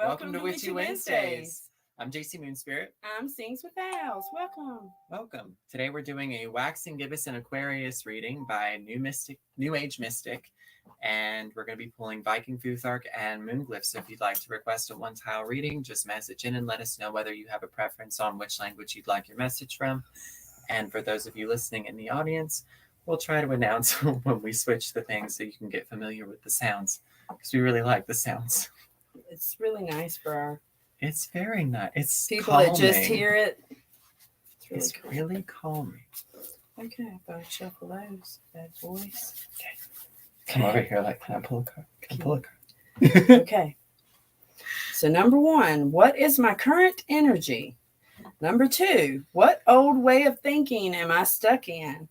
Welcome to Witchy Wednesdays. I'm Jacy Moonspirit. I'm Sings with Owls. Welcome. Today we're doing a Waxing Gibbous and Aquarius reading by New Age Mystic, and we're going to be pulling Viking Futhark and Moonglyph. So if you'd like to request a one-tile reading, just message in and let us know whether you have a preference on which language you'd like your message from. And for those of you listening in the audience, we'll try to announce when we switch the things so you can get familiar with the sounds, because we really like the sounds. It's really nice for our... It's very nice. It's people calming. that just hear it. It's really calming. Okay, I thought I'd shuffle those. Bad boys. Okay. Come over here. Can I pull a card? Can I pull a card? Okay. So number 1, what is my current energy? Number 2, what old way of thinking am I stuck in?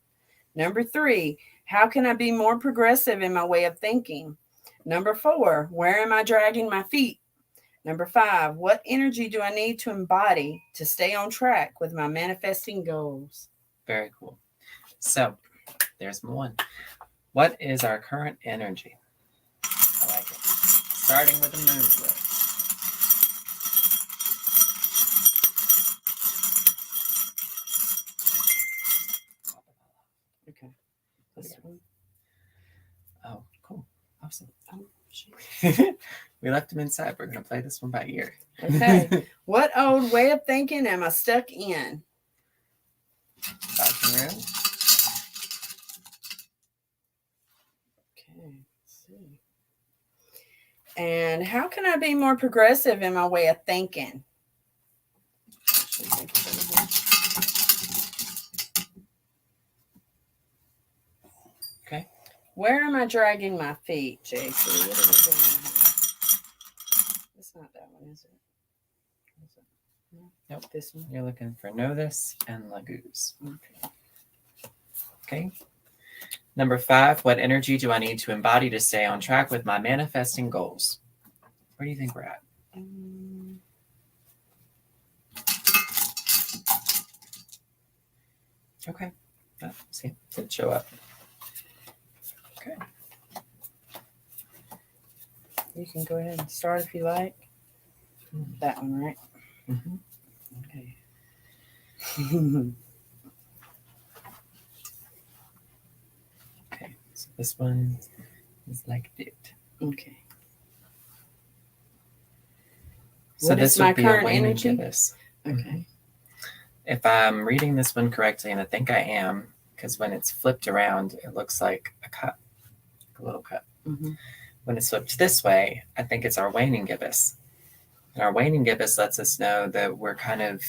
Number 3, how can I be more progressive in my way of thinking? Number 4, where am I dragging my feet? Number 5, what energy do I need to embody to stay on track with my manifesting goals? Very cool. So, there's one. What is our current energy? I like it. Starting with the Moonspirit. Okay. This one. Oh, cool. Awesome. Oh, we left them inside. We're going to play this one by ear. Okay. What old way of thinking am I stuck in? Bathroom room. Okay. Let's see. And how can I be more progressive in my way of thinking? Okay. Where am I dragging my feet, Jacy? What are we doing here? It's not that one, is it? No? Nope. This one? You're looking for Notice and Lagoose. Okay. Number 5, what energy do I need to embody to stay on track with my manifesting goals? Where do you think we're at? Okay. Oh, see, didn't show up. Okay. You can go ahead and start if you like. That one, right? Mm-hmm. Okay. Okay, so this one is like it. Okay. So What this is would my be current a waning energy? gibbous. Okay. If I'm reading this one correctly, and I think I am, because when it's flipped around, it looks like a cup, like a little cup. Mm-hmm. When it's flipped this way, I think it's our waning gibbous. And our waning gibbous lets us know that we're kind of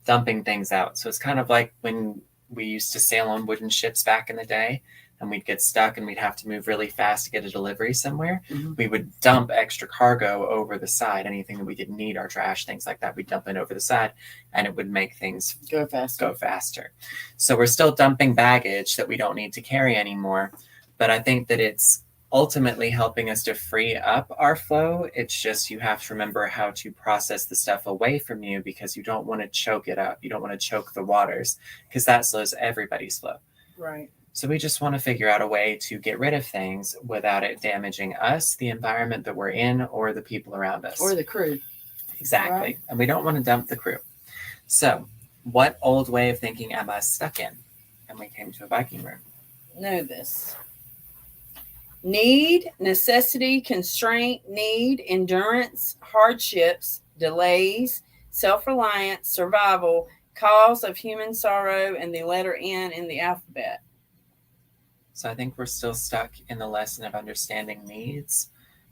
dumping things out. So it's kind of like when we used to sail on wooden ships back in the day, and we'd get stuck and we'd have to move really fast to get a delivery somewhere. Mm-hmm. We would dump extra cargo over the side. Anything that we didn't need, our trash, things like that, we'd dump it over the side, and it would make things Go faster. So we're still dumping baggage that we don't need to carry anymore. But I think that it's ultimately helping us to free up our flow. It's just you have to remember how to process the stuff away from you, because you don't want to choke it up. You don't want to choke the waters, because that slows everybody's flow. Right. So we just want to figure out a way to get rid of things without it damaging us, the environment that we're in, or the people around us. Or the crew. Exactly. Right. And we don't want to dump the crew. So what old way of thinking am I stuck in? And we came to a Viking room. Know this. Need, necessity, constraint, need, endurance, hardships, delays, self-reliance, survival, cause of human sorrow, and the letter N in the alphabet. So I think we're still stuck in the lesson of understanding needs.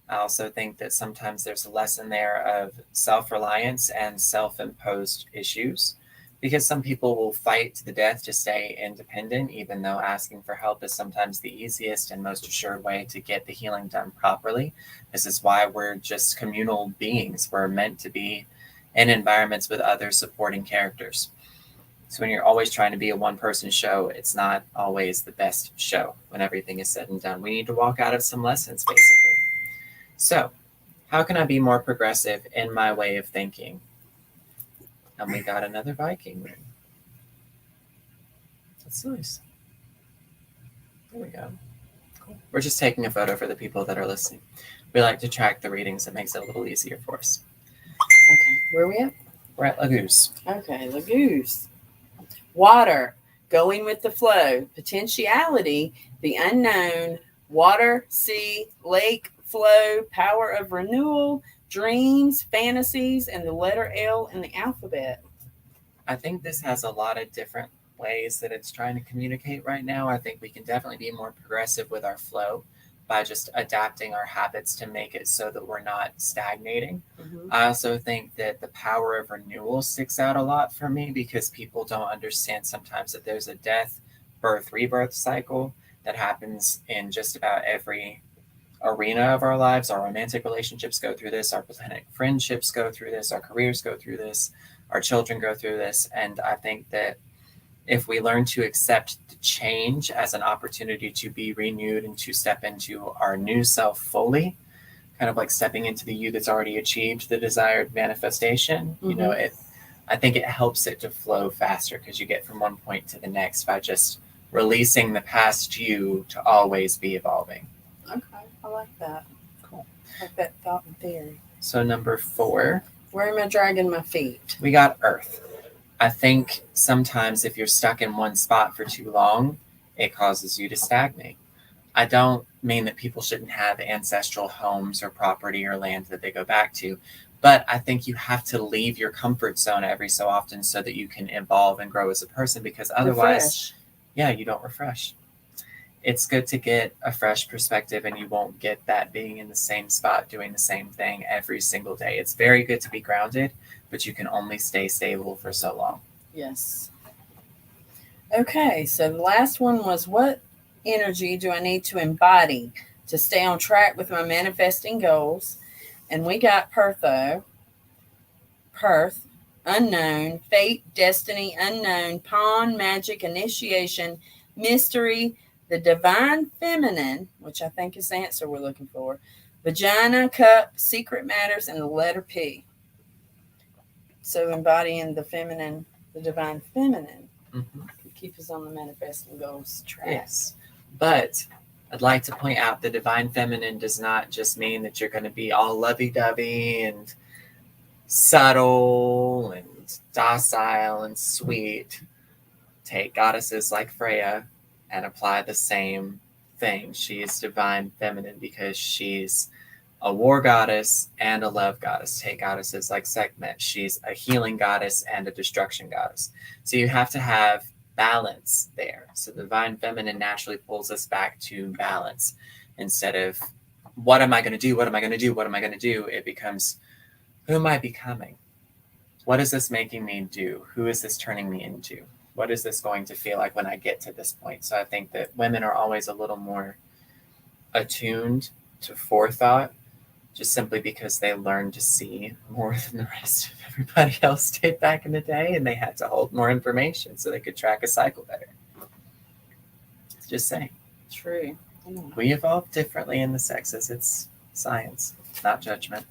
I also think that sometimes there's a lesson there of self-reliance and self-imposed issues, because some people will fight to the death to stay independent, even though asking for help is sometimes the easiest and most assured way to get the healing done properly. This is why we're just communal beings. We're meant to be in environments with other supporting characters. So when you're always trying to be a one-person show, it's not always the best show when everything is said and done. We need to walk out of some lessons, basically. So how can I be more progressive in my way of thinking? And we got another Viking ring. That's nice. There we go. Cool. We're just taking a photo for the people that are listening. We like to track the readings. It makes it a little easier for us. Okay, where are we at? We're at Lagoose. Okay, Lagoose. Water, going with the flow. Potentiality, the unknown. Water, sea, lake, flow, power of renewal, dreams, fantasies, and the letter L in the alphabet. I think this has a lot of different ways that it's trying to communicate right now. I think we can definitely be more progressive with our flow by just adapting our habits to make it so that we're not stagnating. Mm-hmm. I also think that the power of renewal sticks out a lot for me because people don't understand sometimes that there's a death, birth, rebirth cycle that happens in just about every arena of our lives. Our romantic relationships go through this, our platonic friendships go through this, our careers go through this, our children go through this. And I think that if we learn to accept the change as an opportunity to be renewed and to step into our new self fully, kind of like stepping into the you that's already achieved the desired manifestation, Mm-hmm. I think it helps it to flow faster because you get from one point to the next by just releasing the past you to always be evolving. Okay, I like that. Cool. I like that thought and theory. So number 4, Where am I dragging my feet? we got Earth. I think sometimes if you're stuck in one spot for too long, it causes you to stagnate. I don't mean that people shouldn't have ancestral homes or property or land that they go back to, but I think you have to leave your comfort zone every so often so that you can evolve and grow as a person, because otherwise, you don't refresh. It's good to get a fresh perspective, and you won't get that being in the same spot doing the same thing every single day. It's very good to be grounded, but you can only stay stable for so long. Yes. Okay, so the last one was, what energy do I need to embody to stay on track with my manifesting goals? And we got Perth, unknown, fate, destiny, unknown, pawn, magic, initiation, mystery, the divine feminine, which I think is the answer we're looking for, vagina, cup, secret matters, and the letter P. So embodying the feminine, the divine feminine, could keep us on the manifesting goals track. Yes, but I'd like to point out the divine feminine does not just mean that you're going to be all lovey-dovey and subtle and docile and sweet. Take goddesses like Freya and apply the same thing. She is divine feminine because she's a war goddess and a love goddess. Take goddesses like Sekhmet. She's a healing goddess and a destruction goddess. So you have to have balance there. So the divine feminine naturally pulls us back to balance. Instead of, what am I going to do? What am I going to do? What am I going to do? It becomes, who am I becoming? What is this making me do? Who is this turning me into? What is this going to feel like when I get to this point? So I think that women are always a little more attuned to forethought, just simply because they learned to see more than the rest of everybody else did back in the day, and they had to hold more information so they could track a cycle better. Just saying. True. We evolve differently in the sexes. It's science, not judgment.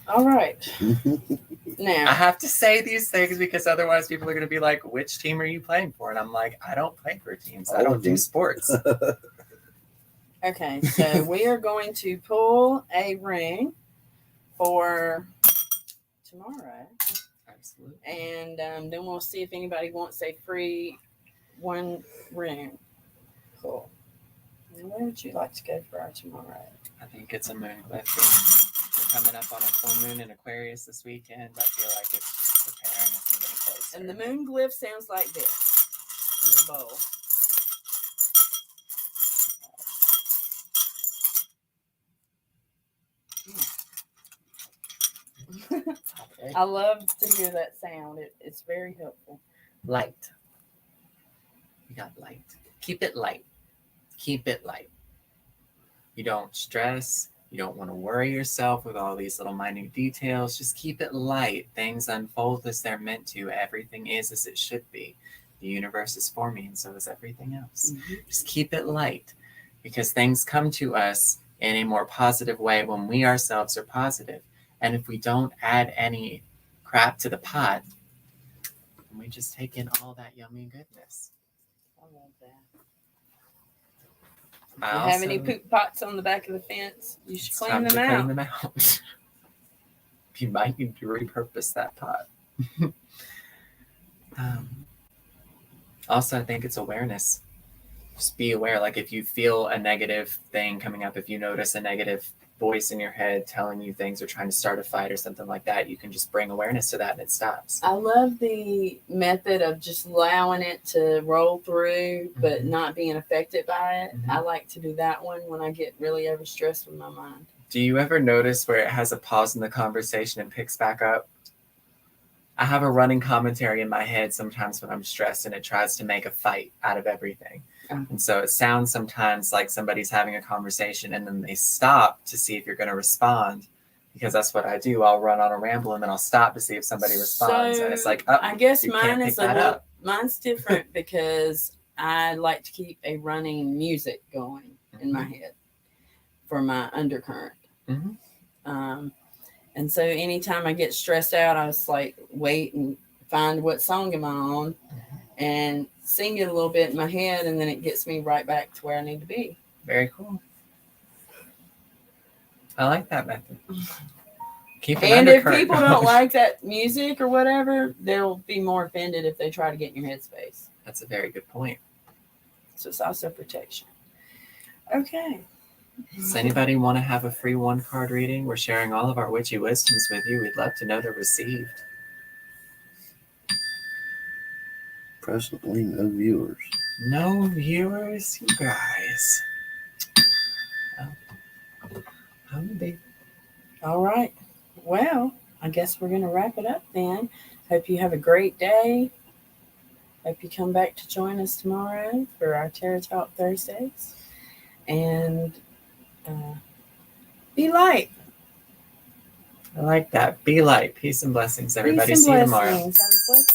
All right. I Now, have to say these things because otherwise people are going to be like, which team are you playing for? And I'm like, I don't play for teams. I don't do sports. okay, so we are going to pull a rune for tomorrow. Absolutely. And then we'll see if anybody wants a free one rune. Cool. And where would you like to go for our tomorrow? I think it's a moon glyph. We're coming up on a full moon in Aquarius this weekend. I feel like it's preparing us and getting closer. And the moon glyph sounds like this in the bowl. I love to hear that sound. It's very helpful. Light. We got light. Keep it light. Keep it light. You don't stress. You don't want to worry yourself with all these little minute details. Just keep it light. Things unfold as they're meant to. Everything is as it should be. The universe is for me, and so is everything else. Just keep it light, because things come to us in a more positive way when we ourselves are positive. And if we don't add any crap to the pot, we just take in all that yummy goodness. I love that. If you have any poop pots on the back of the fence, you should clean them out. You might need to repurpose that pot. Also, I think it's awareness. Just be aware. Like if you feel a negative thing coming up, if you notice a negative voice in your head telling you things or trying to start a fight or something like that, you can just bring awareness to that and it stops. I love the method of just allowing it to roll through, but not being affected by it. I like to do that one when I get really overstressed with my mind. Do you ever notice where it has a pause in the conversation and picks back up? I have a running commentary in my head sometimes when I'm stressed, and it tries to make a fight out of everything. And so it sounds sometimes like somebody's having a conversation and then they stop to see if you're going to respond, because that's what I do. I'll run on a ramble and then I'll stop to see if somebody responds. And it's like, oh, I guess mine is mine's different because I like to keep a running music going in my head for my undercurrent. And so anytime I get stressed out, I was like, wait and find what song am I on and sing it a little bit in my head, and then it gets me right back to where I need to be. Very cool. I like that method. And if people don't like that music or whatever, they'll be more offended if they try to get in your headspace. That's a very good point. So it's also protection. Okay. Does anybody want to have a free 1-card reading? We're sharing all of our witchy wisdoms with you. We'd love to know they're received. Presently, no viewers. No viewers, you guys. All right. Well, I guess we're going to wrap it up then. Hope you have a great day. Hope you come back to join us tomorrow for our Tarot Talk Thursdays. And be light. I like that. Be light. Peace and blessings, everybody. See you tomorrow. Have a blessed